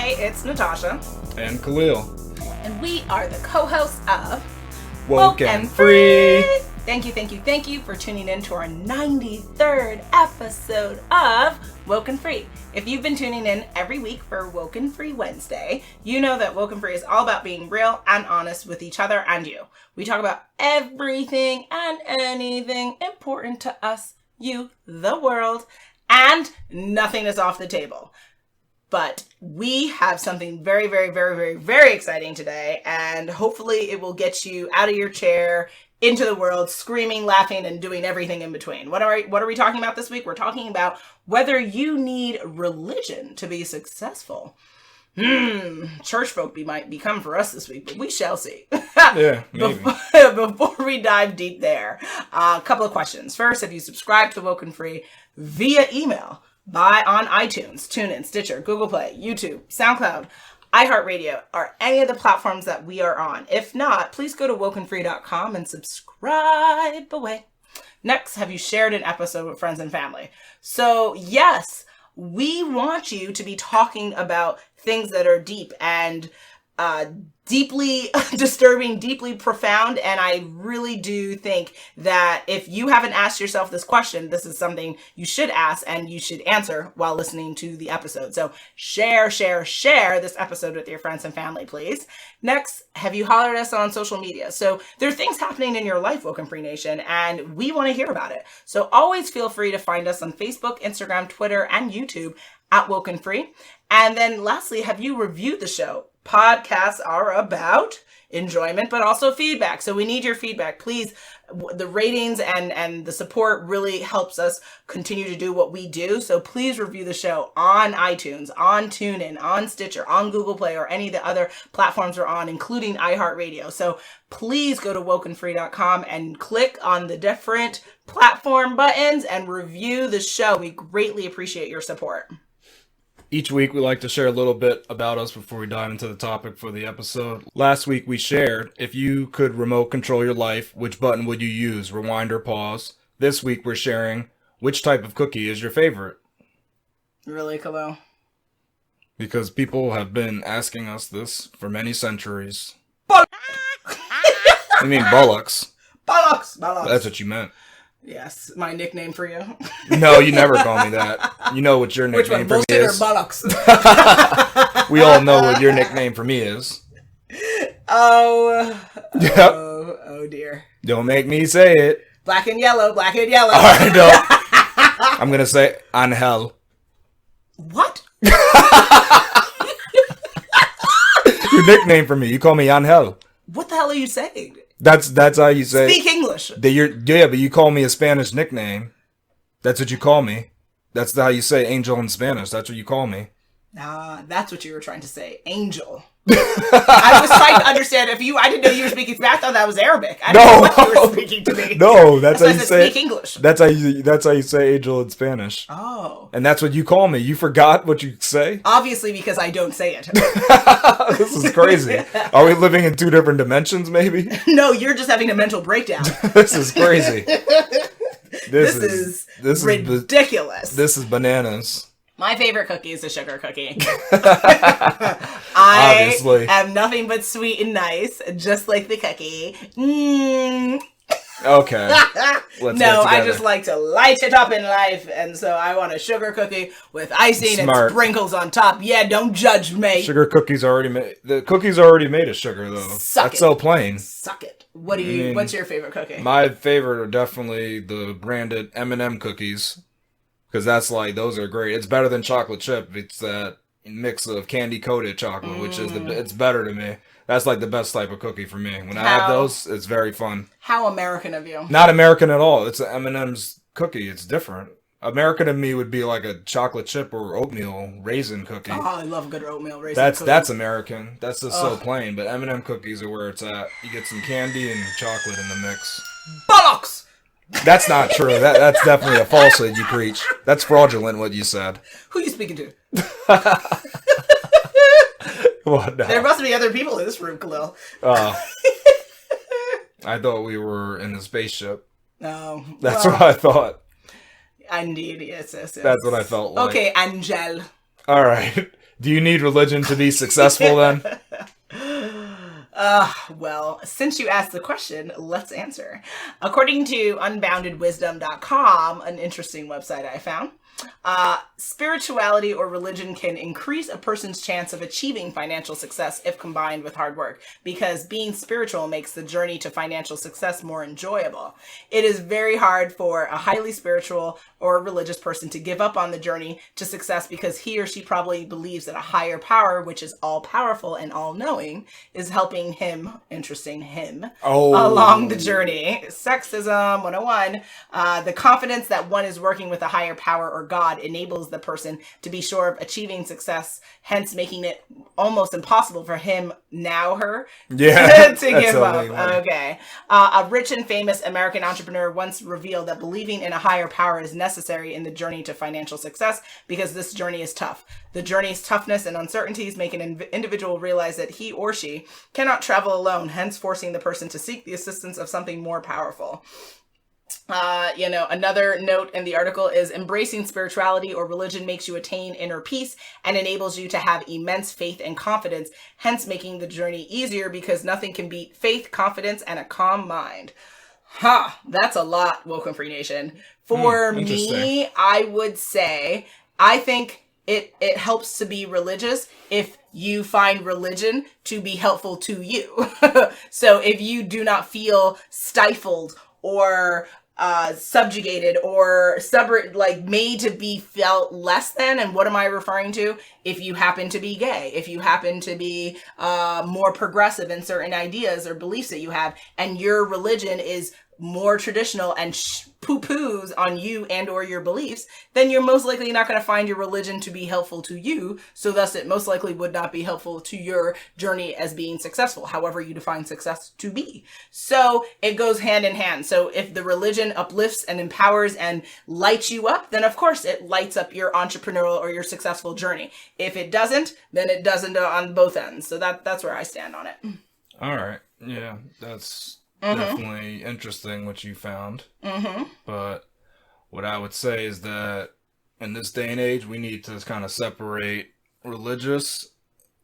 Hi, it's Natasha. And Khalil. And we are the co-hosts of WokeNFree. Thank you for tuning in to our 93rd episode of WokeNFree. If you've been tuning in every week for WokeNFree Wednesday, you know that WokeNFree is all about being real and honest with each other and you. We talk about everything and anything important to us, you, the world, and nothing is off the table. But we have something very, very, very, very, very exciting today, and hopefully it will get you out of your chair, into the world, screaming, laughing, and doing everything in between. What are we talking about this week? We're talking about whether you need religion to be successful. Church folk might become for us this week, but we shall see. Yeah, maybe. Before we dive deep there, a couple of questions. First, if you subscribe to WokeNFree via email, on iTunes, TuneIn, Stitcher, Google Play, YouTube, SoundCloud, iHeartRadio, or any of the platforms that we are on. If not, please go to WokeNFree.com and subscribe away. Next, have you shared an episode with friends and family? So yes, we want you to be talking about things that are deep and deeply disturbing, deeply profound. And I really do think that if you haven't asked yourself this question, this is something you should ask and you should answer while listening to the episode. So share this episode with your friends and family, please. Next, have you hollered us on social media? So there are things happening in your life, WokeNFree Nation, and we want to hear about it. So always feel free to find us on Facebook, Instagram, Twitter, and YouTube at WokeNFree. And then lastly, have you reviewed the show? Podcasts are about enjoyment, but also feedback. So we need your feedback. Please, the ratings and the support really helps us continue to do what we do. So please review the show on iTunes, on TuneIn, on Stitcher, on Google Play, or any of the other platforms we're on, including iHeartRadio. So please go to WokeNFree.com and click on the different platform buttons and review the show. We greatly appreciate your support. Each week we like to share a little bit about us before we dive into the topic for the episode. Last week we shared, if you could remote control your life, which button would you use, rewind or pause? This week we're sharing, which type of cookie is your favorite? Really, Khalil? Because people have been asking us this for many centuries. I mean bullocks. Bollocks! That's what you meant. Yes, my nickname for you. No, you never call me that. You know what your nickname for me is. Or bollocks? We all know what your nickname for me is. Oh. Yep. Oh dear. Don't make me say it. Black and yellow, black and yellow. All right, no. I'm going to say Angel. What? Your nickname for me. You call me Angel. What the hell are you saying? That's how you say. Speak English. But you call me a Spanish nickname. That's what you call me. That's how you say angel in Spanish. That's what you call me. That's what you were trying to say. Angel. I was trying to understand I didn't know you were speaking Spanish. I thought that was Arabic. I didn't know what you were speaking to me. No, that's how you say. Speak English. That's how you say angel in Spanish. Oh. And that's what you call me. You forgot what you say? Obviously, because I don't say it. This is crazy. Are we living in two different dimensions, maybe? No, you're just having a mental breakdown. This is crazy. This is ridiculous. This is bananas. My favorite cookie is a sugar cookie. I am nothing but sweet and nice, just like the cookie. Okay. I just like to light it up in life, and so I want a sugar cookie with icing and sprinkles on top. Yeah, don't judge me. Sugar cookies already made. The cookie's already made of sugar, though. That's so plain. Suck it. What's your favorite cookie? My favorite are definitely the branded M&M cookies. Because those are great. It's better than chocolate chip. It's that mix of candy coated chocolate, which is it's better to me. That's like the best type of cookie for me. When I have those, it's very fun. How American of you. Not American at all. It's an M&M's cookie. It's different. American to me would be like a chocolate chip or oatmeal raisin cookie. Oh, I love a good oatmeal raisin cookie. That's American. That's just so plain. But M&M cookies are where it's at. You get some candy and chocolate in the mix. Bollocks! That's not true. That's definitely a falsehood you preach. That's fraudulent what you said. Who are you speaking to? What now? There must be other people in this room, Khalil. I thought we were in a spaceship. No. That's what I thought. Indeed, yes. That's what I felt like. Okay, Angel. All right. Do you need religion to be successful then? Well, since you asked the question, let's answer. According to unboundedwisdom.com, an interesting website I found, spirituality or religion can increase a person's chance of achieving financial success if combined with hard work, because being spiritual makes the journey to financial success more enjoyable. It is very hard for a highly spiritual or religious person to give up on the journey to success because he or she probably believes that a higher power, which is all powerful and all knowing, is helping him, along the journey. Sexism 101. The confidence that one is working with a higher power or God enables the person to be sure of achieving success, hence making it almost impossible for him, now her, to give up. Okay. A rich and famous American entrepreneur once revealed that believing in a higher power is necessary in the journey to financial success because this journey is tough. The journey's toughness and uncertainties make an individual realize that he or she cannot travel alone, hence forcing the person to seek the assistance of something more powerful. Another note in the article is embracing spirituality or religion makes you attain inner peace and enables you to have immense faith and confidence, hence making the journey easier because nothing can beat faith, confidence, and a calm mind. That's a lot, WokeNFree Nation. For me, I would say, I think it helps to be religious if you find religion to be helpful to you. So if you do not feel stifled or subjugated or made to be felt less than. And what am I referring to? If you happen to be gay, if you happen to be more progressive in certain ideas or beliefs that you have, and your religion is more traditional and poo-poos on you and or your beliefs, then you're most likely not going to find your religion to be helpful to you. So thus it most likely would not be helpful to your journey as being successful, however you define success to be. So it goes hand in hand. So if the religion uplifts and empowers and lights you up, then of course it lights up your entrepreneurial or your successful journey. If it doesn't, then it doesn't on both ends. So that's where I stand on it. All right. Yeah, that's definitely interesting what you found. But what I would say is that in this day and age, we need to kind of separate religious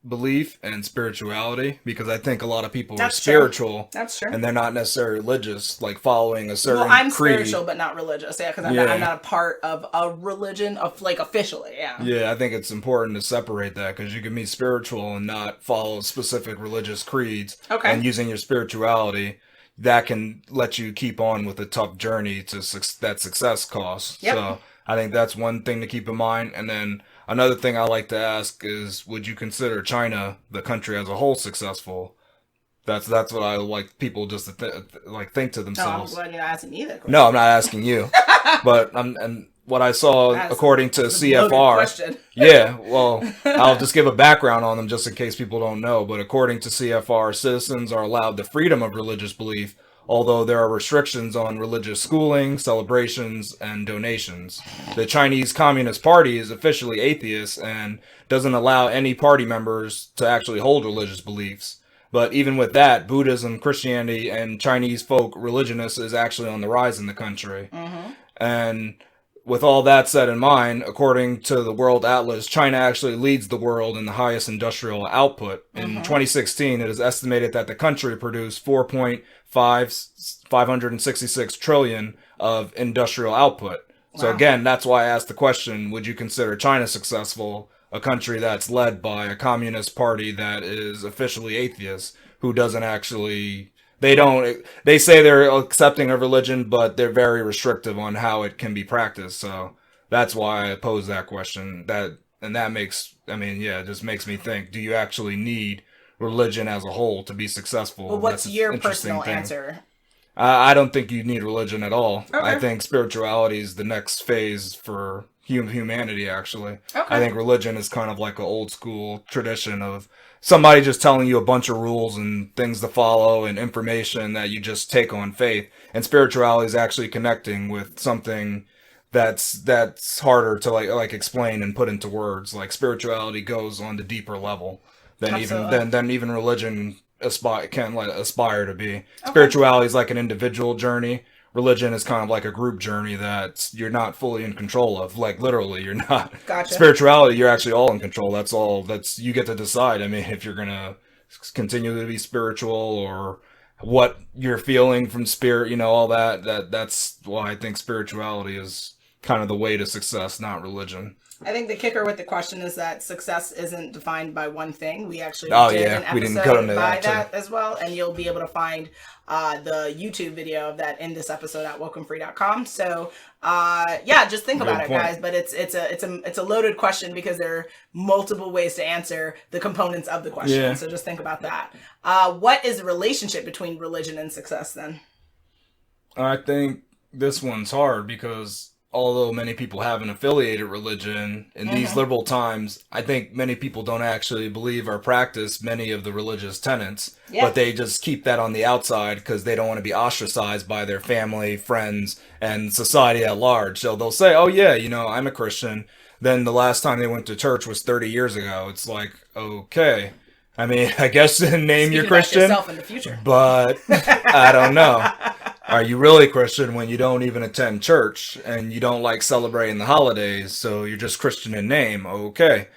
belief and spirituality, because I think a lot of people are spiritual. That's true. And they're not necessarily religious, like following a certain I'm creed. spiritual, but not religious. Yeah, because I'm not a part of a religion, officially. Yeah. Yeah, I think it's important to separate that, because you can be spiritual and not follow specific religious creeds. Okay. And using your spirituality, that can let you keep on with a tough journey to that success costs. Yep. So I think that's one thing to keep in mind. And then another thing I like to ask is, would you consider China, the country as a whole, successful? That's what I like people just to think to themselves. Oh, I'm glad you're not asking me that question. No, I'm not asking you. But and what I saw, according to CFR, yeah, well, I'll just give a background on them just in case people don't know. But according to CFR, citizens are allowed the freedom of religious belief, although there are restrictions on religious schooling, celebrations, and donations. The Chinese Communist Party is officially atheist and doesn't allow any party members to actually hold religious beliefs. But even with that, Buddhism, Christianity, and Chinese folk religiousness is actually on the rise in the country. And with all that said in mind, according to the World Atlas, China actually leads the world in the highest industrial output. In 2016, it is estimated that the country produced 566 trillion of industrial output. So again, that's why I asked the question, would you consider China successful? A country that's led by a communist party that is officially atheist, who doesn't actually, they say they're accepting of religion, but they're very restrictive on how it can be practiced. So that's why I pose that question. It just makes me think, do you actually need religion as a whole to be successful? Well, what's your personal answer? I don't think you need religion at all. Okay. I think spirituality is the next phase for humanity, actually. Okay. I think religion is kind of like an old school tradition of somebody just telling you a bunch of rules and things to follow and information that you just take on faith. And spirituality is actually connecting with something that's harder to like explain and put into words. Like spirituality goes on the deeper level than even religion aspire to be. Okay. Spirituality is like an individual journey, religion is kind of like a group journey that you're not fully in control of. Like literally, you're not. Gotcha. Spirituality, you're actually all in control. That's all. That's you get to decide. I mean, if you're gonna continue to be spiritual or what you're feeling from spirit, all that's why I think spirituality is kind of the way to success, not religion. I think the kicker with the question is that success isn't defined by one thing. We actually did an we didn't go episode into by that as well, and you'll be able to find the YouTube video of that in this episode at WokeNFree.com. So just think about it, guys. But it's a loaded question because there are multiple ways to answer the components of the question. Yeah. So just think about that. What is the relationship between religion and success then? I think this one's hard because although many people have an affiliated religion in these liberal times, I think many people don't actually believe or practice many of the religious tenets, but they just keep that on the outside because they don't want to be ostracized by their family, friends, and society at large. So they'll say, oh yeah, I'm a Christian. Then the last time they went to church was 30 years ago. It's like, okay. I mean, I guess name your Christian, yourself in the future. But I don't know. Are you really Christian when you don't even attend church and you don't like celebrating the holidays? So you're just Christian in name. Okay.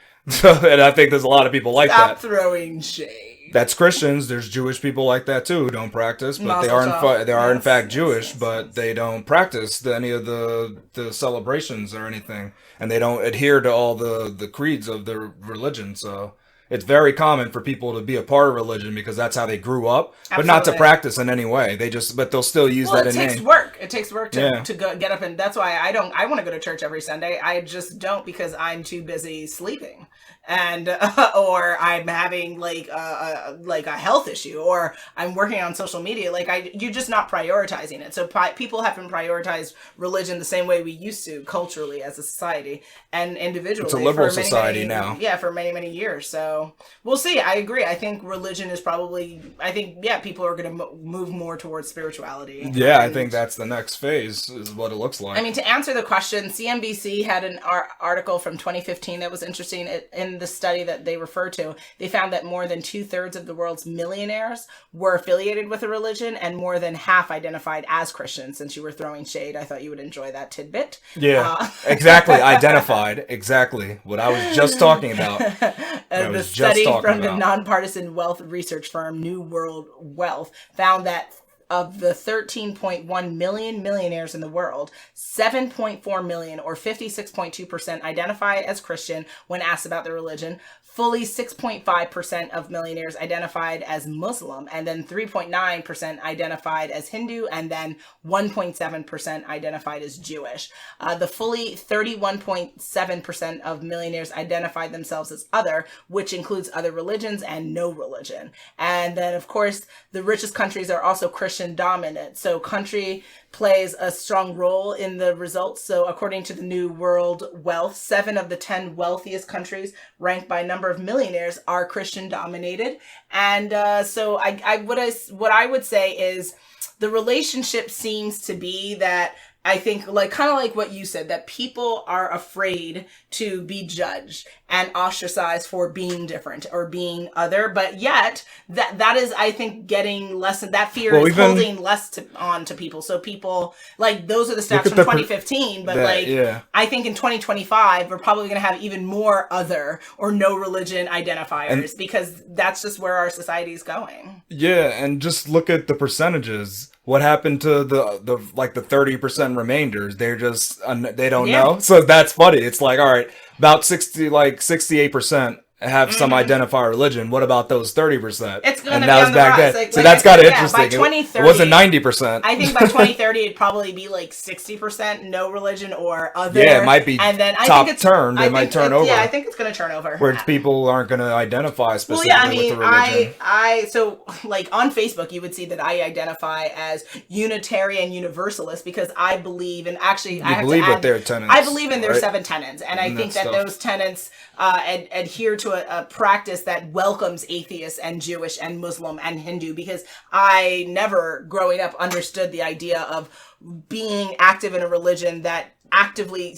And I think there's a lot of people like that. Stop throwing shade. That's Christians. There's Jewish people like that too who don't practice, but they are in fact Jewish, but they don't practice any of the celebrations or anything, and they don't adhere to all the creeds of their religion. So it's very common for people to be a part of religion because that's how they grew up, but not to practice in any way. But they'll still use that in name. It takes work to go, get up, and that's why I want to go to church every Sunday. I just don't because I'm too busy sleeping. And or I'm having like a health issue, or I'm working on social media. You're just not prioritizing it. So people haven't prioritized religion the same way we used to culturally as a society and individually. It's a liberal society now. Yeah, for many years. So we'll see. I agree. I think religion is probably. People are going to move more towards spirituality. Yeah, I think that's the next phase. Is what it looks like. I mean, to answer the question, CNBC had an article from 2015 that was interesting. In the study that they refer to, they found that more than 2/3 of the world's millionaires were affiliated with a religion, and more than half identified as Christians. Since you were throwing shade, I thought you would enjoy that tidbit. Yeah, exactly. Identified. Exactly what I was just talking about. The study from the nonpartisan wealth research firm New World Wealth found that of the 13.1 million millionaires in the world, 7.4 million or 56.2% identify as Christian when asked about their religion. Fully 6.5% of millionaires identified as Muslim, and then 3.9% identified as Hindu, and then 1.7% identified as Jewish. The fully 31.7% of millionaires identified themselves as other, which includes other religions and no religion. And then, of course, the richest countries are also Christian dominant. So country plays a strong role in the results. So according to the New World Wealth, 7 of the 10 wealthiest countries ranked by number of millionaires are Christian dominated. And so what I would say is the relationship seems to be that I think kind of like what you said, that people are afraid to be judged and ostracized for being different or being other, but yet that is, I think, getting less, that fear is holding less on to people. So people, those are the stats from 2015, but I think in 2025, we're probably going to have even more other or no religion identifiers, because that's just where our society is going. Yeah, and just look at the percentages. What happened to the 30% remainders? They're just, they don't know. So that's funny. It's all right, about 68% have some identifier religion. What about those 30%? It's going to be on the rise. So that's got it interesting. By 2030, it wasn't 90%. I think by 2030, it'd probably be 60% no religion or other. Yeah, it might be and then turned. It might turn over. Yeah, I think it's going to turn over. Where people aren't going to identify specifically with the religion. So on Facebook, you would see that I identify as Unitarian Universalist because I believe in, actually, I believe in their tenets. I believe in their 7 tenets. And I think that those tenets adhere to a practice that welcomes atheists and Jewish and Muslim and Hindu, because I never growing up understood the idea of being active in a religion that actively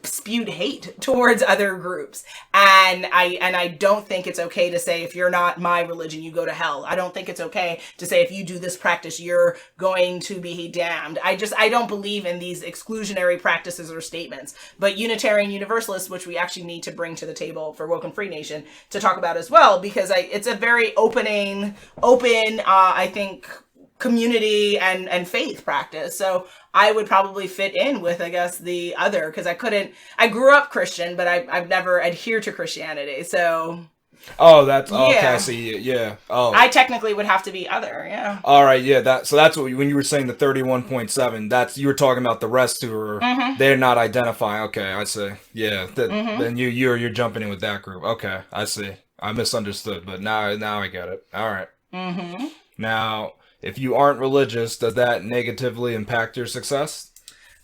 spewed hate towards other groups. And I don't think it's okay to say, if you're not my religion, you go to hell. I don't think it's okay to say, if you do this practice, you're going to be damned. I don't believe in these exclusionary practices or statements. But Unitarian Universalists, which we actually need to bring to the table for Woke and Free Nation to talk about as well, because it's a very open, I think, community and faith practice. So I would probably fit in with, I guess, the other, because I grew up Christian, but I've never adhered to Christianity. So. Oh, that's okay. I see. Yeah. Oh, I technically would have to be other. Yeah. All right. Yeah. That's what when you were saying the 31.7. That's you were talking about the rest who are they're not identifying. Okay, I see. Yeah. Then you're jumping in with that group. Okay, I see. I misunderstood, but now I get it. All right. Now, if you aren't religious, does that negatively impact your success?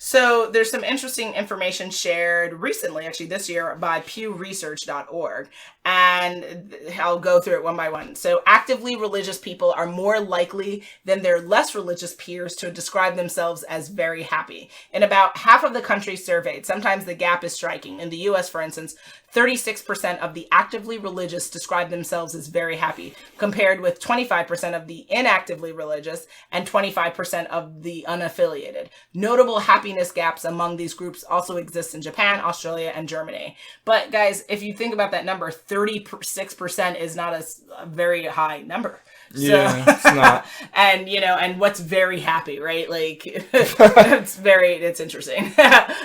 So there's some interesting information shared recently, actually this year, by pewresearch.org. And I'll go through it one by one. So actively religious people are more likely than their less religious peers to describe themselves as very happy. In about half of the countries surveyed, sometimes the gap is striking. In the US, for instance, 36% of the actively religious describe themselves as very happy, compared with 25% of the inactively religious and 25% of the unaffiliated. Notable happiness gaps among these groups also exist in Japan, Australia, and Germany. But guys, if you think about that number, 36% is not a very high number. Yeah, it's not. and what's very happy, right? Like, it's interesting.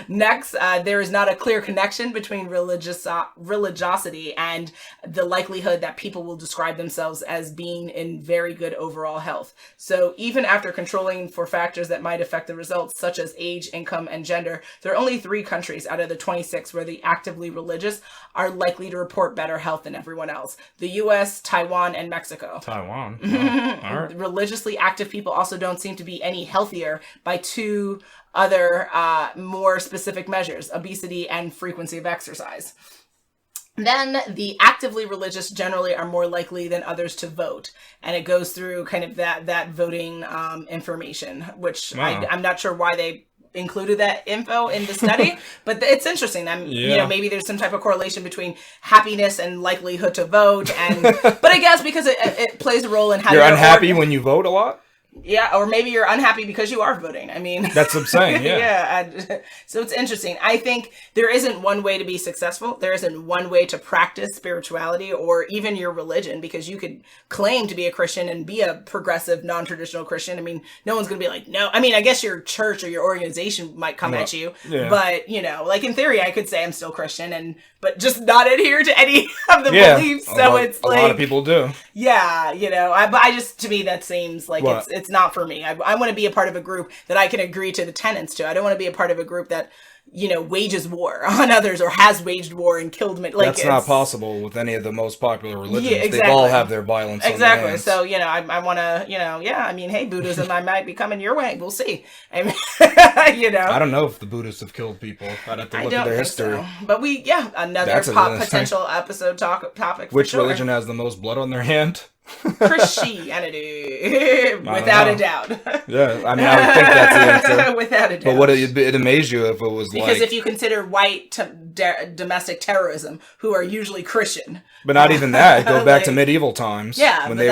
Next, there is not a clear connection between religiosity and the likelihood that people will describe themselves as being in very good overall health. So even after controlling for factors that might affect the results, such as age, income, and gender, there are only 3 countries out of the 26 where the actively religious are likely to report better health than everyone else: the US, Taiwan, and Mexico. Taiwan. Oh, all right. Religiously active people also don't seem to be any healthier by 2 other more specific measures: obesity and frequency of exercise. Then the actively religious generally are more likely than others to vote. And it goes through kind of that voting information, which Wow. I'm not sure why they included that info in the study, but it's interesting. Maybe there's some type of correlation between happiness and likelihood to vote, but I guess because it plays a role in how you're unhappy when you vote a lot. Yeah, or maybe you're unhappy because you are voting. I mean, that's what I'm saying. Yeah. Yeah. So it's interesting. I think there isn't one way to be successful. There isn't one way to practice spirituality or even your religion, because you could claim to be a Christian and be a progressive, non-traditional Christian. I mean, no one's going to be like, no. I mean, I guess your church or your organization might come at you, but like in theory, I could say I'm still Christian but just not adhere to any of the beliefs. So it's like a lot of people do. Yeah, but to me that seems like it's not for me. I want to be a part of a group that I can agree to the tenets to. I don't want to be a part of a group that wages war on others or has waged war and killed me. Like, that's not possible with any of the most popular religions. Yeah, exactly. They all have their violence. Exactly. On So, I want to, I mean, hey, Buddhism, I might be coming your way. We'll see. I mean, I don't know if the Buddhists have killed people. I'd have to look at their history. So. But another potential episode topic. Which religion has the most blood on their hand? Christianity, without a doubt. Yeah, I mean, I would think that's the answer. Without a doubt. But would it amaze you if it was because if you consider white domestic terrorism, who are usually Christian, but not even that. Go back to medieval times. Yeah, when they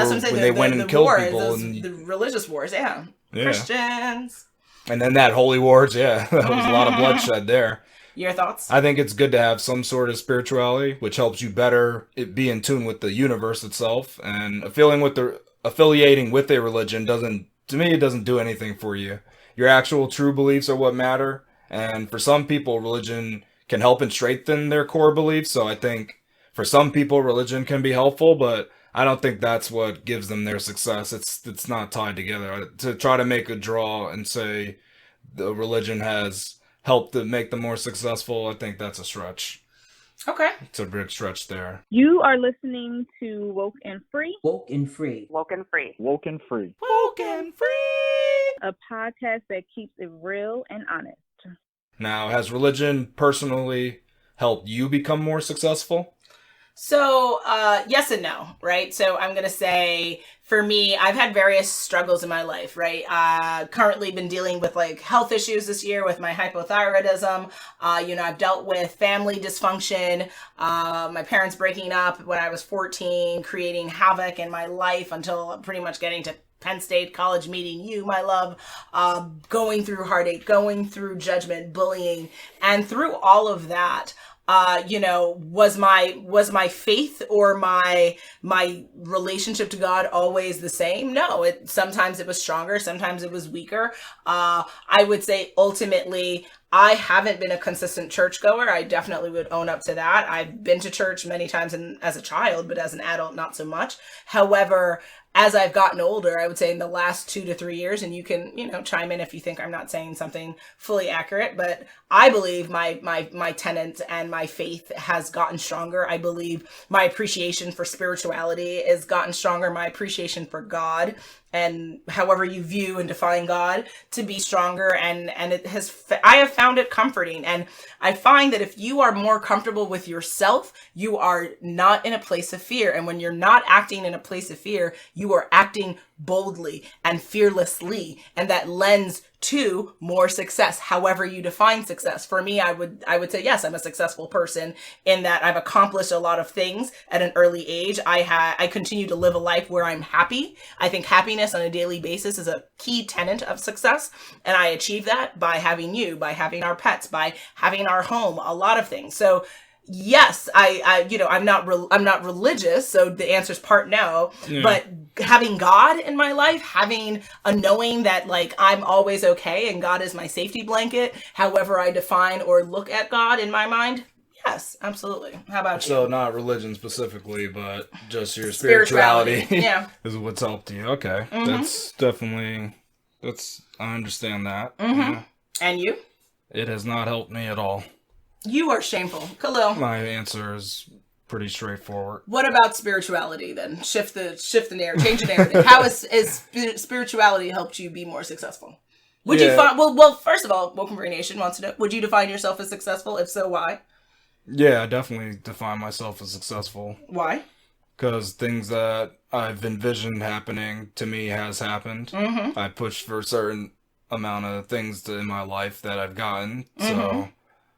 went and killed people, and the religious wars. Yeah, Christians. And then that holy wars. Yeah, that was a lot of bloodshed there. Your thoughts? I think it's good to have some sort of spirituality, which helps you better be in tune with the universe itself. And affiliating with a religion doesn't do anything for you. Your actual true beliefs are what matter. And for some people, religion can help and strengthen their core beliefs. So I think for some people, religion can be helpful, but I don't think that's what gives them their success. It's not tied together. To try to make a draw and say the religion has helped to make them more successful, I think that's a stretch. Okay. It's a big stretch there. You are listening to Woke and Free. Woke and Free. Woke and Free. Woke and Free. Woke and Free. A podcast that keeps it real and honest. Now, has religion personally helped you become more successful? So, yes and no, right? So I'm going to say for me, I've had various struggles in my life, right? Currently been dealing with like health issues this year with my hypothyroidism. I've dealt with family dysfunction, my parents breaking up when I was 14, creating havoc in my life until pretty much getting to Penn State College, meeting you, my love, going through heartache, going through judgment, bullying, and through all of that, was my faith or my relationship to God always the same? No, sometimes it was stronger, sometimes it was weaker. I would say ultimately, I haven't been a consistent churchgoer. I definitely would own up to that. I've been to church many times as a child, but as an adult, not so much. However, as I've gotten older, I would say in the last 2 to 3 years, and you can, chime in if you think I'm not saying something fully accurate, but I believe my tenet and my faith has gotten stronger. I believe my appreciation for spirituality has gotten stronger. My appreciation for God, and however you view and define God, to be stronger. And I have found it comforting. And I find that if you are more comfortable with yourself, you are not in a place of fear. And when you're not acting in a place of fear, you are acting boldly and fearlessly. And that lends to more success, however you define success. For me, I would say, yes, I'm a successful person in that I've accomplished a lot of things at an early age. I continue to live a life where I'm happy. I think happiness on a daily basis is a key tenet of success. And I achieve that by having you, by having our pets, by having our home, a lot of things. So yes, I'm not religious, so the answer is part no, but having God in my life, having a knowing that like I'm always okay and God is my safety blanket, however I define or look at God in my mind. Yes, absolutely. How about you? So not religion specifically, but just your spirituality yeah, is what's helped you. Okay. Mm-hmm. That's definitely, I understand that. Mm-hmm. Yeah. And you? It has not helped me at all. You are shameful. Khalil. My answer is pretty straightforward. What about spirituality then? Shift the narrative, change the narrative. How has spirituality helped you be more successful? Would you find, well, first of all, WokeNFree Nation wants to know, would you define yourself as successful? If so, why? Yeah, I definitely define myself as successful. Why? Because things that I've envisioned happening to me has happened. Mm-hmm. I pushed for a certain amount of things in my life that I've gotten. Mm-hmm. So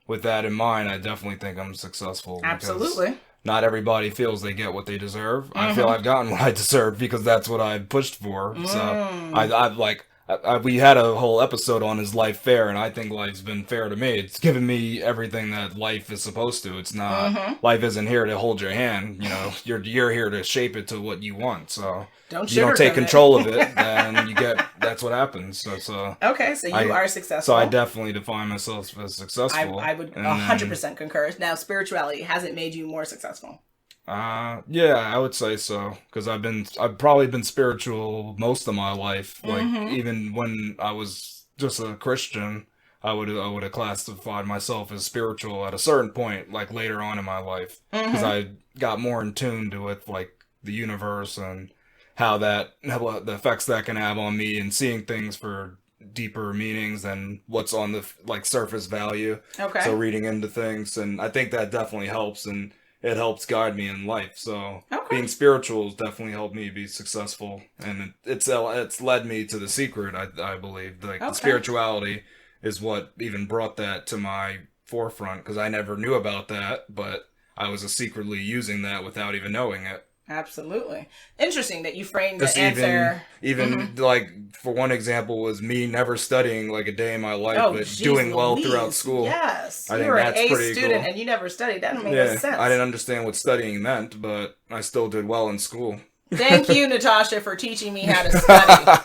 with that in mind, I definitely think I'm successful. Absolutely. Not everybody feels they get what they deserve. Mm-hmm. I feel I've gotten what I deserve because that's what I pushed for. So we had a whole episode on his life fair, and I think life's been fair to me. It's given me everything that life is supposed to. It's not, life isn't here to hold your hand. You're here to shape it to what you want. So if you don't take control of it, then that's what happens. So okay, so you are successful. So I definitely define myself as successful. I would 100% concur. Now, spirituality, has it made you more successful? Yeah, I would say so, because I've probably been spiritual most of my life. Like even when I was just a Christian, I would have classified myself as spiritual at a certain point, like later on in my life, because I got more in tune with like the universe and how the effects that can have on me, and seeing things for deeper meanings than what's on the like surface value. Okay. So reading into things, and I think that definitely helps, and it helps guide me in life. So being spiritual has definitely helped me be successful, and it's led me to the secret. I believe like the spirituality is what even brought that to my forefront, because I never knew about that, but I was secretly using that without even knowing it. Absolutely. Interesting that you framed the answer. Even like, for one example, was me never studying like a day in my life, but doing well throughout school. Yes. I you think were that's an A pretty student cool. And you never studied. That doesn't make no sense. I didn't understand what studying meant, but I still did well in school. Thank you, Natasha, for teaching me how to study.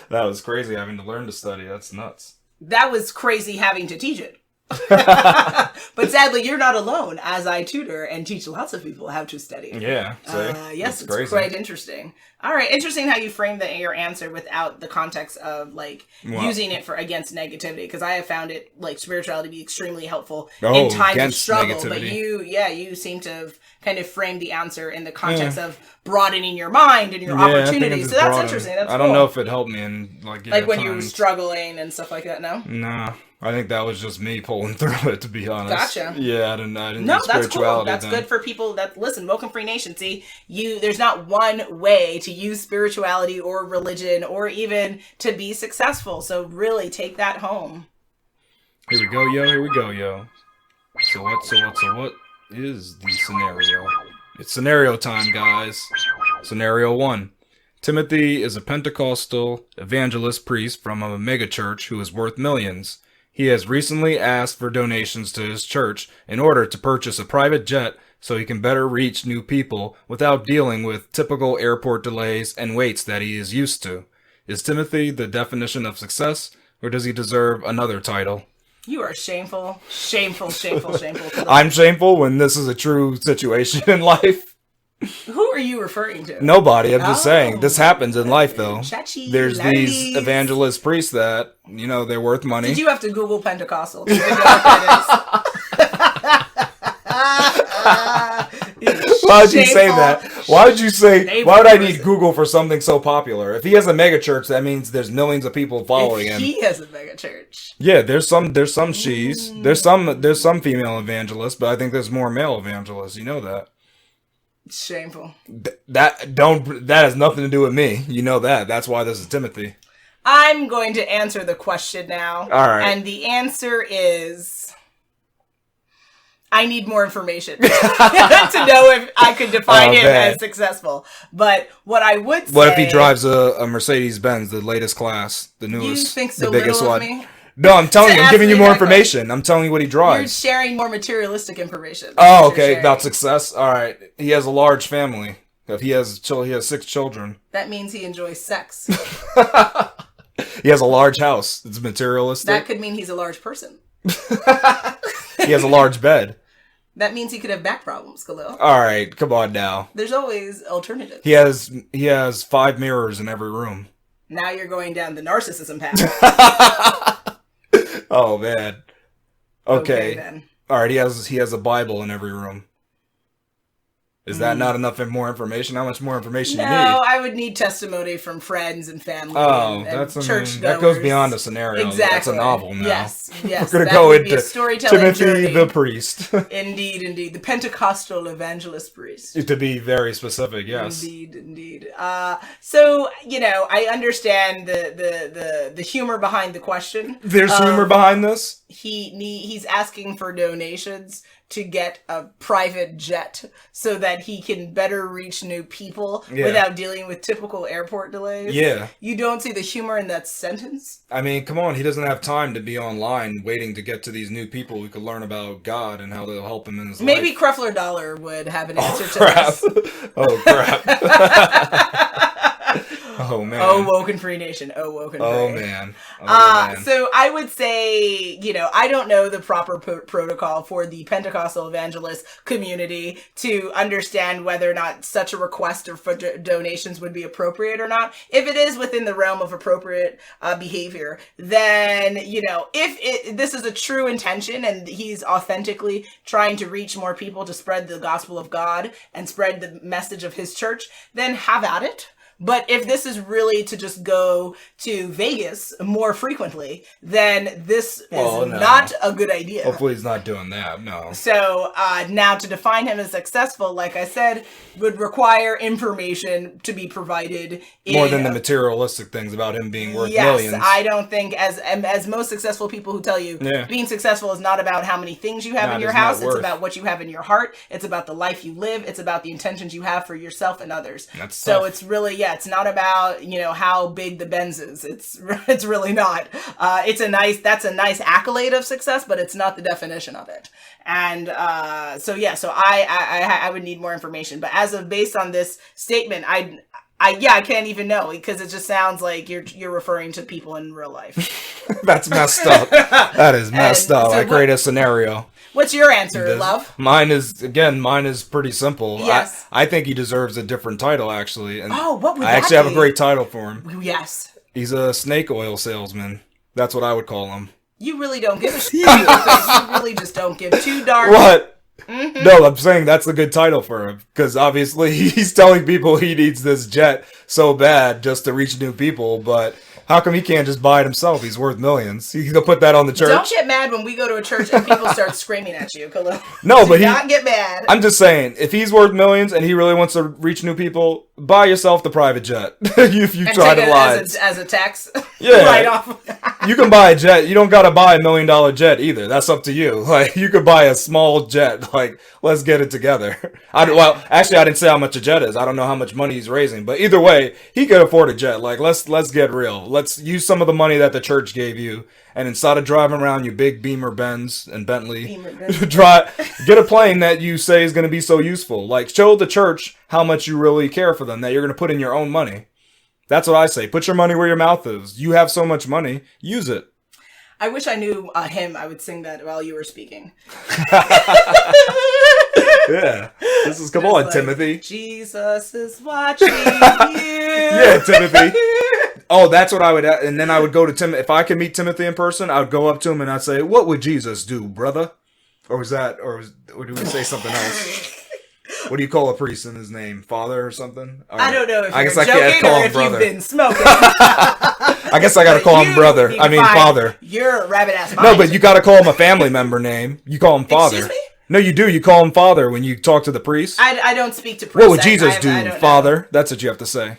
That was crazy having to learn to study. That's nuts. That was crazy having to teach it. But sadly, you're not alone, as I tutor and teach lots of people how to study. Yeah. Yes, it's quite interesting. All right, interesting how you framed your answer without the context of like using it against negativity, because I have found it like spirituality to be extremely helpful in times of struggle. Negativity. But you seem to have kind of framed the answer in the context of broadening your mind and your opportunities. So that's interesting. That's I don't know if it helped me in like when you were struggling and stuff like that. No. Nah. I think that was just me pulling through it, to be honest. Gotcha. Yeah, I didn't No, need that's cool. spirituality That's then. good for people that listen. WokeNFree Nation. See, there's not one way to use spirituality or religion or even to be successful. So really take that home. Here we go, yo. Here we go, yo. So what is the scenario? It's scenario time, guys. Scenario 1. Timothy is a Pentecostal evangelist priest from a megachurch who is worth millions. He has recently asked for donations to his church in order to purchase a private jet so he can better reach new people without dealing with typical airport delays and waits that he is used to. Is Timothy the definition of success, or does he deserve another title? You are shameful, shameful, shameful, shameful. I'm shameful when this is a true situation in life. Who are you referring to? Nobody, I'm just saying. This happens in life, though. Chachi, There's ladies. these evangelist priests that, they're worth money. Did you have to Google Pentecostal to figure out what that is? Why would you say that? Why would you say, why would I need person. Google for something so popular? If he has a mega church, that means there's millions of people following him. He has a mega church. Yeah, there's some she's. There's some female evangelists, but I think there's more male evangelists. You know that. Shameful. That has nothing to do with me. You know that. That's why this is Timothy. I'm going to answer the question now. All right. And the answer is I need more information to know if I could define him as successful. But what I would say... What if he drives a Mercedes-Benz, the latest class, the newest, you think so the biggest little one? of me? No, I'm telling you, I'm giving you me more that information. I'm telling you what he You're drives. sharing more materialistic information. Oh, okay. About success? All right. He has a large family. He has 6 children. That means he enjoys sex. He has a large house. It's materialistic. That could mean he's a large person. He has a large bed. That means he could have back problems, Khalil. All right, come on now. There's always alternatives. He has 5 mirrors in every room. Now you're going down the narcissism path. Oh man. Okay. Then. All right. He has a Bible in every room. Is that not enough more information? How much more information do you need? No, I would need testimony from friends and family. Oh, and that's church that goes beyond a scenario. Exactly. That's a novel now. Yes. We're gonna that go would be into a storytelling Timothy journey. the priest. Indeed. The Pentecostal evangelist priest. To be very specific, yes. Indeed. So I understand the humor behind the question. There's humor behind this. He's asking for donations to get a private jet so that he can better reach new people without dealing with typical airport delays. Yeah. You don't see the humor in that sentence? I mean, come on. He doesn't have time to be online waiting to get to these new people who could learn about God and how they'll help him in his life. Maybe Crefler Dollar would have an answer to this. Oh, crap. Oh, man. Oh, WokeNFree Nation. Oh, WokeNFree. Oh, man. Oh, man. So I would say, I don't know the proper protocol for the Pentecostal evangelist community to understand whether or not such a request for donations would be appropriate or not. If it is within the realm of appropriate behavior, then, if this is a true intention and he's authentically trying to reach more people to spread the gospel of God and spread the message of his church, then have at it. But if this is really to just go to Vegas more frequently, then this is not a good idea. Hopefully he's not doing that, no. So now to define him as successful, like I said, would require information to be provided. More than the materialistic things about him being worth millions. Yes, I don't think, as most successful people who tell you, being successful is not about how many things you have in your house. It's about what you have in your heart. It's about the life you live. It's about the intentions you have for yourself and others. That's so tough. it's really, it's not about, how big the Benz is. It's really not. That's a nice accolade of success, but it's not the definition of it. And so I would need more information. But based on this statement, I can't even know, because it just sounds like you're referring to people in real life. That's messed up. That is messed up. I create a scenario. What's your answer, love? Mine is pretty simple. Yes. I think he deserves a different title, actually. And what would I that actually have be? a great title for him. Yes. He's a snake oil salesman. That's what I would call him. You really don't give a shit. You really just don't give two darn. What? Mm-hmm. No, I'm saying that's a good title for him, because obviously he's telling people he needs this jet so bad just to reach new people, but How come he can't just buy it himself? He's worth millions. He'll put that on the church. Don't get mad when we go to a church and people start screaming at you, Khalil. No, Do but not get mad. I'm just saying, if he's worth millions and he really wants to reach new people, buy yourself the private jet. If you try to lie. As a tax. Yeah. Right off. You can buy a jet. You don't got to buy $1 million jet either. That's up to you. Like, you could buy a small jet. Like, let's get it together. Well, actually, I didn't say how much a jet is. I don't know how much money he's raising. But either way, he could afford a jet. Like, let's get real. Let's use some of the money that the church gave you. And instead of driving around your big Beamer Benz and Bentley, get a plane that you say is going to be so useful. Like, show the church how much you really care for them, that you're going to put in your own money. That's what I say. Put your money where your mouth is. You have so much money. Use it. I wish I knew him. I would sing that while you were speaking. Yeah. Come on, like, Timothy. Jesus is watching you. Yeah, Timothy. Oh, that's what I would... And then I would go to Tim. If I could meet Timothy in person, I would go up to him and I'd say, what would Jesus do, brother? Or do we say something else? What do you call a priest in his name? Father or something? I don't know if I you're guess I joking can't call or him if brother. you've been smoking. I guess I gotta call him brother. Father. You're a rabbit-ass mind. No, but you gotta call him a family member name. You call him father. Excuse me? No, you do. You call him father when you talk to the priest. I don't speak to priests. What would Jesus do, father? Know. That's what you have to say.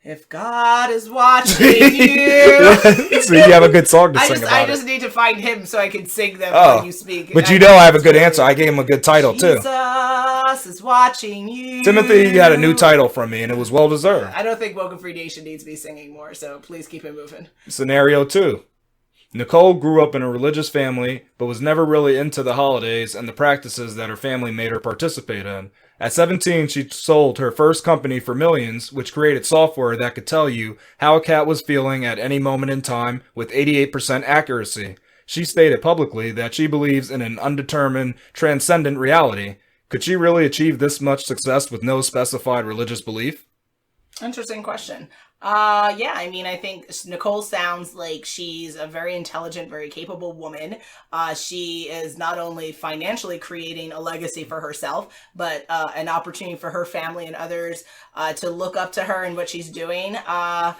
If God is watching you. So you have a good song to sing about I just need to find him so I can sing them when you speak. But I have a good answer. I gave him a good title, too. Jesus is watching you. Timothy had a new title from me, and it was well-deserved. I don't think WokeNFree Nation needs to be singing more, so please keep it moving. Scenario 2. Nicole grew up in a religious family, but was never really into the holidays and the practices that her family made her participate in. At 17, she sold her first company for millions, which created software that could tell you how a cat was feeling at any moment in time with 88% accuracy. She stated publicly that she believes in an undetermined, transcendent reality. Could she really achieve this much success with no specified religious belief? Interesting question. I mean, I think Nicole sounds like she's a very intelligent, very capable woman. She is not only financially creating a legacy for herself, but an opportunity for her family and others to look up to her and what she's doing. I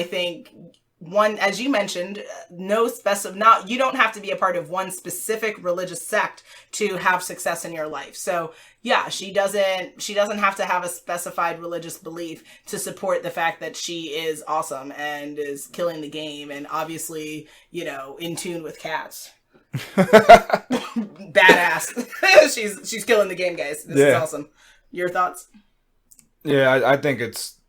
think one, as you mentioned, you don't have to be a part of one specific religious sect to have success in your life. So yeah, she doesn't have to have a specified religious belief to support the fact that she is awesome and is killing the game and obviously, in tune with cats. Badass. she's killing the game, guys. This is awesome. Your thoughts? Yeah, I think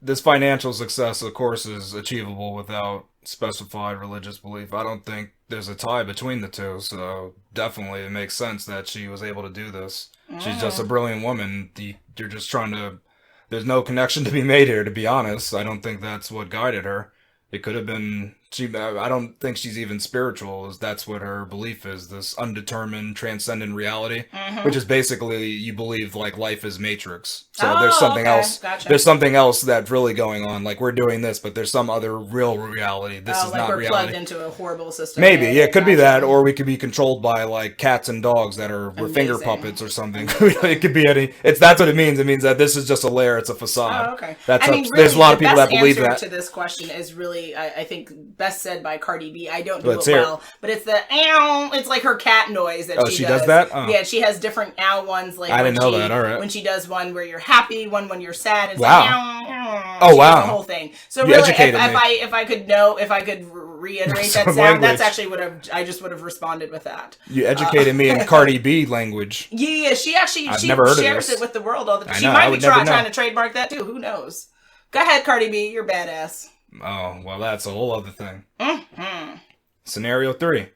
this financial success, of course, is achievable without specified religious belief. I don't think there's a tie between the two, so definitely it makes sense that she was able to do this. She's just a brilliant woman. You're just there's no connection to be made here, to be honest. I don't think that's what guided her. It could have been, I don't think she's even spiritual. That's what her belief is, this undetermined, transcendent reality, which is basically, you believe like life is Matrix. So there's something else. Gotcha. There's something else that's really going on. Like we're doing this, but there's some other real reality. This is not reality. We're plugged into a horrible system. Maybe, it could be that, or we could be controlled by like cats and dogs that are finger puppets or something. It could be any. That's what it means. It means that this is just a layer. It's a facade. Oh, okay. Really, there's a lot of people that believe that. The best answer to this question is really, I think, best said by Cardi B. I don't do it well, but it's the ow. It's like her cat noise that she does. That? Oh. Yeah, she has different ow ones. Like I didn't know that. All right. When she does one where you're happy, one when you're sad. It's wow. Like, ow. Oh wow. The whole thing. So you really, if I could reiterate that sound, language. That's actually I just would have responded with that. You educated me in Cardi B language. Yeah, she shares it with the world all the time. She might be trying to trademark that too. Who knows? Go ahead, Cardi B. You're badass. Oh, well, that's a whole other thing. Scenario 3.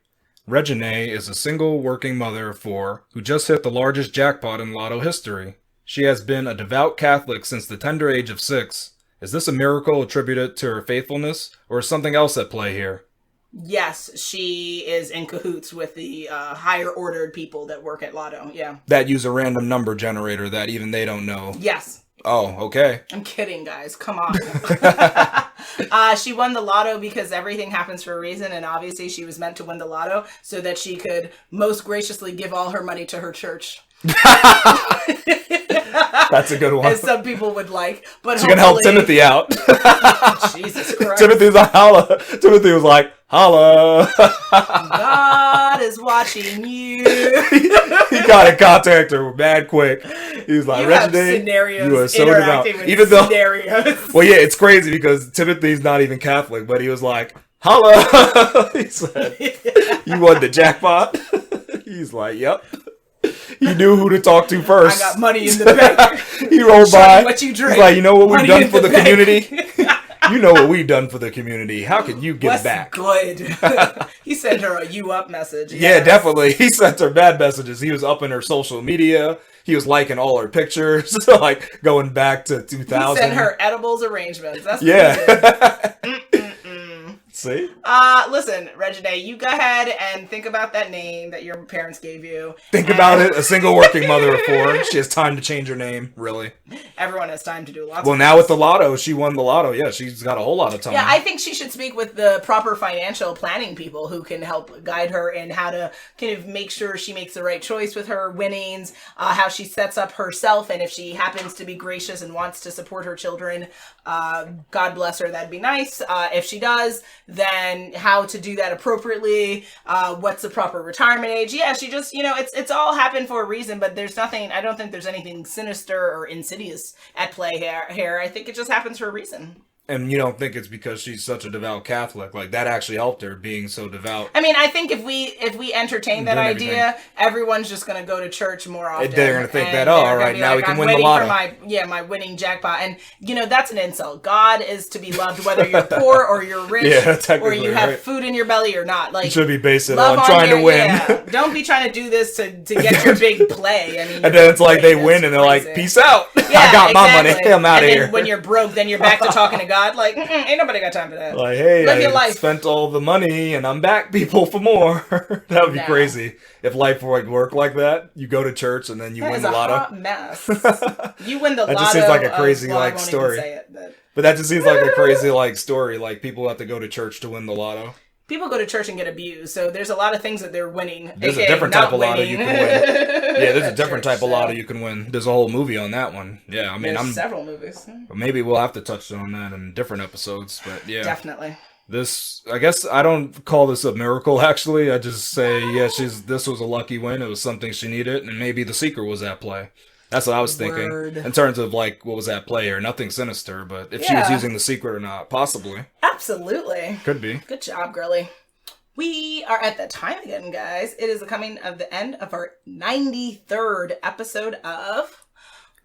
Regine is a single working mother of 4 who just hit the largest jackpot in lotto history. She has been a devout Catholic since the tender age of 6. Is this a miracle attributed to her faithfulness, or is something else at play here? Yes, she is in cahoots with the higher ordered people that work at Lotto, yeah. That use a random number generator that even they don't know. Yes. Oh, okay. I'm kidding, guys. Come on. She won the lotto because everything happens for a reason, and obviously she was meant to win the lotto so that she could most graciously give all her money to her church. That's a good one. As some people would like. But She can help Timothy out. Jesus Christ. Timothy's like, holla. Timothy was like, holla. God is watching you. He got in contact her mad quick. He was like, You have Reggie, scenarios you are so devout. interacting with Even though, scenarios. well, yeah, it's crazy because Timothy's not even Catholic, but he was like, holla. He said, you won the jackpot. He's like, yep. He knew who to talk to first. I got money in the bank. He rolled Show me by. what you drink. He's like, you know what we've Money done in for the bank." community? You know what we've done for the community. How can you give What's back? good? He sent her a you up message. Yeah, Yes. definitely. He sent her bad messages. He was up in her social media. He was liking all her pictures, like going back to 2000. He sent her edibles arrangements. That's what he Yeah. did. See? Listen, Reginae, you go ahead and think about that name that your parents gave you. Think about it. A single working mother of four. She has time to change her name, really. Everyone has time to do lots Well, of now things. with the lotto, she won the lotto. Yeah, she's got a whole lot of time. Yeah, I think she should speak with the proper financial planning people who can help guide her in how to kind of make sure she makes the right choice with her winnings, how she sets up herself, and if she happens to be gracious and wants to support her children, God bless her, that'd be nice. If she does, then how to do that appropriately, what's the proper retirement age. Yeah, she just, it's all happened for a reason, but there's nothing, I don't think there's anything sinister or insidious at play here. I think it just happens for a reason. And you don't think it's because she's such a devout Catholic. Like, that actually helped her, being so devout. I mean, I think if we entertain that Doing idea, everyone's just going to go to church more often. They're gonna think and that, they're all gonna right, be now like, we can I'm win the waiting lotto. for my winning jackpot. And, that's an insult. God is to be loved whether you're poor or you're rich Yeah, or technically, you have right. food in your belly or not. Like, You should be based it love on trying to win. Yeah. Don't be trying to do this to get your big play. I mean, And then it's like they that's win and they're like, crazy. peace out. Yeah, I got my exactly. money. I'm out of And here. then when you're broke, then you're back to talking to God. Like, ain't nobody got time for that. Like, hey, Live your I life. spent all the money and I'm back, people, for more. That would be No. crazy. If life would work like that, you go to church and then you That win is the a lotto. hot mess. You win the That lotto. just seems like a crazy, well, I like, won't story. even say it, but But that just seems like a crazy, like, story. Like, people have to go to church to win the lotto. people go to church and get abused, so there's a lot of things that they're winning. There's a aka different not type of lotto you winning. can win. Yeah, there's a At different church, type of so lotto you can win. There's a whole movie on that one. Yeah, I mean, There's several movies. maybe we'll have to touch on that in different episodes. But yeah, Definitely. this, I guess I don't call this a miracle. Actually, I just say, yeah, this was a lucky win. It was something she needed, and maybe the secret was at play. That's what I was thinking Word. in terms of like what was at play here. Nothing sinister, but if she was Yeah. using the secret or not, possibly Absolutely. could be. Good job, girly. We are at that time again, guys. It is the coming of the end of our 93rd episode of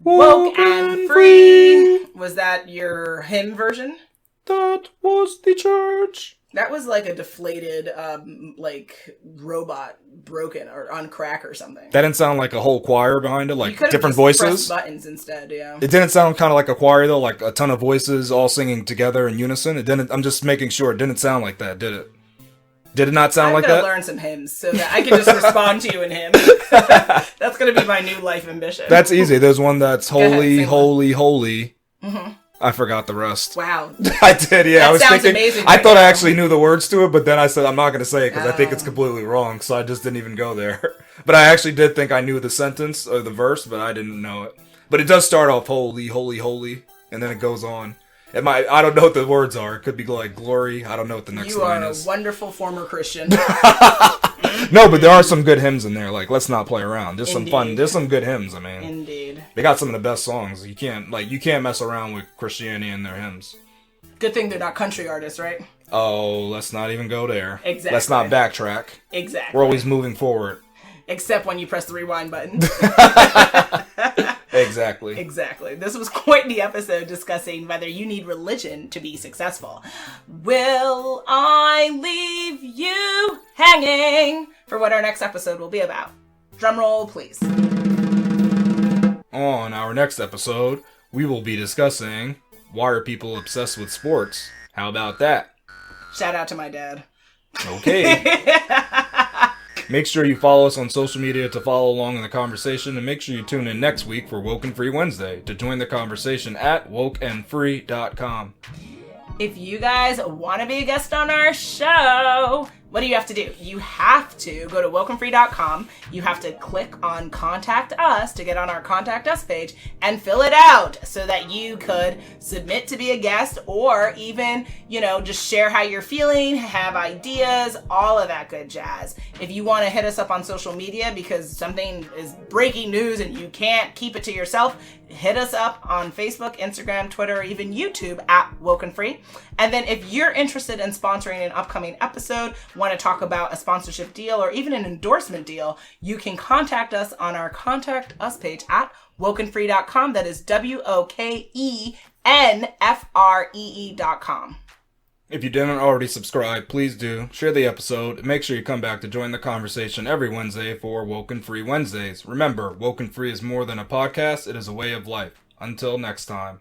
Woke and Free. Was that your hymn version? That was the church. That was like a deflated, like robot broken or on crack or something. That didn't sound like a whole choir behind it, You like could've different just pressed voices. buttons instead, yeah. It didn't sound kind of like a choir though, like a ton of voices all singing together in unison. It didn't. I'm just making sure it didn't sound like that, did it? Did it not sound I'm like gonna that? learn some hymns so that I can just respond to you in hymns. That's gonna be my new life ambition. That's easy. There's one that's Go ahead, holy, sing one. holy, holy. Mhm. I forgot the rest. Wow. I did, yeah. That I was sounds thinking. amazing I right thought I now. actually knew the words to it, but then I said I'm not going to say it because I think it's Oh. completely wrong. So I just didn't even go there. But I actually did think I knew the sentence or the verse, but I didn't know it. But it does start off holy, holy, holy, and then it goes on. It might. I don't know what the words are. It could be like glory. I don't know what the next You line are a is. wonderful former Christian. No, but there are some good hymns in there. Like, let's not play around. There's some fun. Indeed. There's some good hymns. I mean, Indeed. they got some of the best songs. You can't mess around with Christianity and their hymns. Good thing they're not country artists, right? Oh, let's not even go there. Exactly. Let's not backtrack. Exactly. We're always moving forward. Except when you press the rewind button. Exactly. Exactly. This was quite the episode discussing whether you need religion to be successful. Will I leave you hanging for what our next episode will be about? Drum roll, please. On our next episode, we will be discussing why are people obsessed with sports? How about that? Shout out to my dad. Okay. Make sure you follow us on social media to follow along in the conversation, and make sure you tune in next week for Woke and Free Wednesday to join the conversation at WokeNFree.com. If you guys want to be a guest on our show, What do you have to do? You have to go to WokeNFree.com. You have to click on Contact Us to get on our Contact Us page and fill it out so that you could submit to be a guest, or even, just share how you're feeling, have ideas, all of that good jazz. If you want to hit us up on social media because something is breaking news and you can't keep it to yourself, hit us up on Facebook, Instagram, Twitter, or even YouTube at WokeNFree. And then if you're interested in sponsoring an upcoming episode, want to talk about a sponsorship deal or even an endorsement deal, you can contact us on our Contact Us page at WokeNFree.com. That is WokeNFree.com. If you didn't already subscribe, please do. Share the episode, and make sure you come back to join the conversation every Wednesday for Woke and Free Wednesdays. Remember, Woke and Free is more than a podcast, it is a way of life. Until next time.